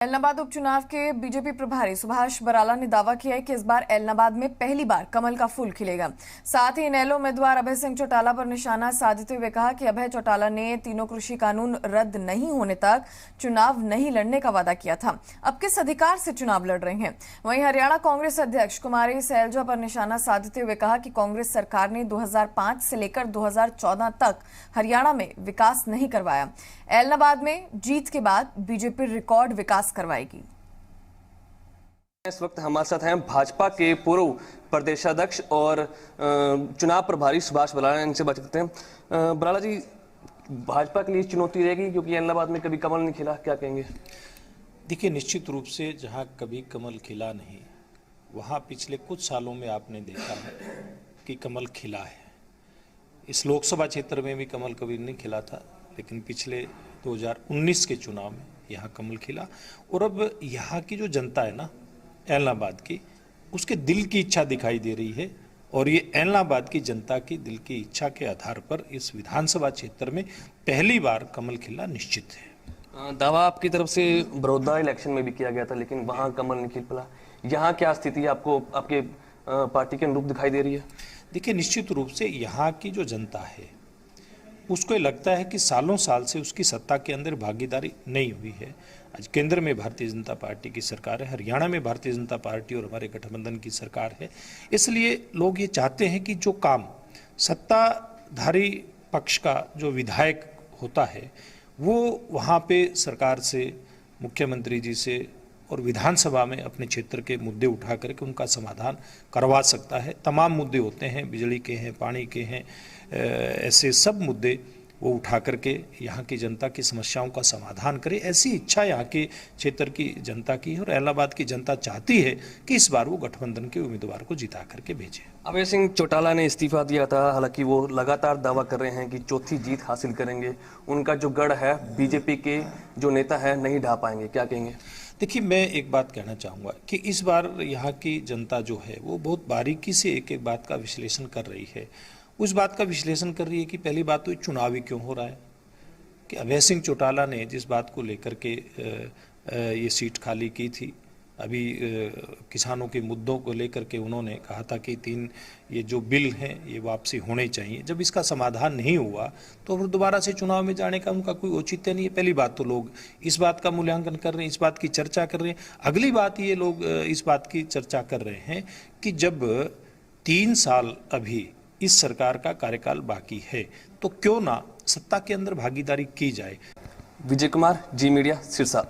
एलनाबाद उपचुनाव के बीजेपी प्रभारी सुभाष बराला ने दावा किया है कि इस बार एलनाबाद में पहली बार कमल का फूल खिलेगा। साथ ही इनेलो उम्मीदवार अभय सिंह चौटाला पर निशाना साधते हुए कहा कि अभय चौटाला ने तीनों कृषि कानून रद्द नहीं होने तक चुनाव नहीं लड़ने का वादा किया था। अब किस अधिकार से चुनाव लड़ रहे हैं। वहीं हरियाणा कांग्रेस अध्यक्ष कुमारी सैलजा पर निशाना साधते हुए कहा कि कांग्रेस सरकार ने 2005 से लेकर 2014 तक हरियाणा में विकास नहीं करवाया। एलनाबाद में जीत के बाद बीजेपी रिकॉर्ड विकास करवाएगी। इस वक्त हमारे साथ हैं भाजपा के पूर्व प्रदेशाध्यक्ष और चुनाव प्रभारी सुभाष बराला। इनसे बात करते हैं। बराला जी, भाजपा के लिए चुनौती रहेगी क्योंकि एलनाबाद में कभी कमल नहीं खिला, क्या कहेंगे? देखिए, निश्चित रूप से जहां कभी कमल खिला नहीं, वहां पिछले कुछ सालों में आपने देखा है कि कमल खिला है। इस लोकसभा क्षेत्र में भी कमल कभी नहीं खिला था, लेकिन पिछले 2019 के चुनाव में यहाँ कमल खिला। और अब यहाँ की जो जनता है ना एलनाबाद की, उसके दिल की इच्छा दिखाई दे रही है। और ये एलनाबाद की जनता की दिल की इच्छा के आधार पर इस विधानसभा क्षेत्र में पहली बार कमल खिला निश्चित है। दावा आपकी तरफ से बड़ौदा इलेक्शन में भी किया गया था, लेकिन वहाँ कमल नहीं खिल पड़ा। यहाँ क्या स्थिति आपको आपके पार्टी के अनुरूप दिखाई दे रही है? देखिए, निश्चित रूप से यहाँ की जो जनता है उसको लगता है कि सालों साल से उसकी सत्ता के अंदर भागीदारी नहीं हुई है। आज केंद्र में भारतीय जनता पार्टी की सरकार है, हरियाणा में भारतीय जनता पार्टी और हमारे गठबंधन की सरकार है। इसलिए लोग ये चाहते हैं कि जो काम सत्ताधारी पक्ष का जो विधायक होता है वो वहाँ पे सरकार से, मुख्यमंत्री जी से और विधानसभा में अपने क्षेत्र के मुद्दे उठा करके उनका समाधान करवा सकता है। तमाम मुद्दे होते हैं, बिजली के हैं, पानी के हैं, ऐसे सब मुद्दे वो उठा करके यहाँ की जनता की समस्याओं का समाधान करे। ऐसी इच्छा यहाँ के क्षेत्र की जनता की है और एलनाबाद की जनता चाहती है कि इस बार वो गठबंधन के उम्मीदवार को जिता करके भेजे। अभय सिंह चौटाला ने इस्तीफा दिया था, हालांकि वो लगातार दावा कर रहे हैं कि चौथी जीत हासिल करेंगे। उनका जो गढ़ है बीजेपी के जो नेता है नहीं ढा पाएंगे, क्या कहेंगे? देखिए, मैं एक बात कहना चाहूँगा कि इस बार यहाँ की जनता जो है वो बहुत बारीकी से एक एक बात का विश्लेषण कर रही है। उस बात का विश्लेषण कर रही है कि पहली बात तो चुनाव ही क्यों हो रहा है, कि अभय सिंह चौटाला ने जिस बात को लेकर के ये सीट खाली की थी, अभी किसानों के मुद्दों को लेकर के उन्होंने कहा था कि 3 ये जो बिल हैं ये वापसी होने चाहिए। जब इसका समाधान नहीं हुआ तो फिर दोबारा से चुनाव में जाने का उनका कोई औचित्य नहीं है। पहली बात तो लोग इस बात का मूल्यांकन कर रहे हैं, इस बात की चर्चा कर रहे हैं। अगली बात ये लोग इस बात की चर्चा कर रहे हैं कि जब 3 साल अभी इस सरकार का कार्यकाल बाकी है तो क्यों ना सत्ता के अंदर भागीदारी की जाए। विजय कुमार, जी मीडिया, सिरसा।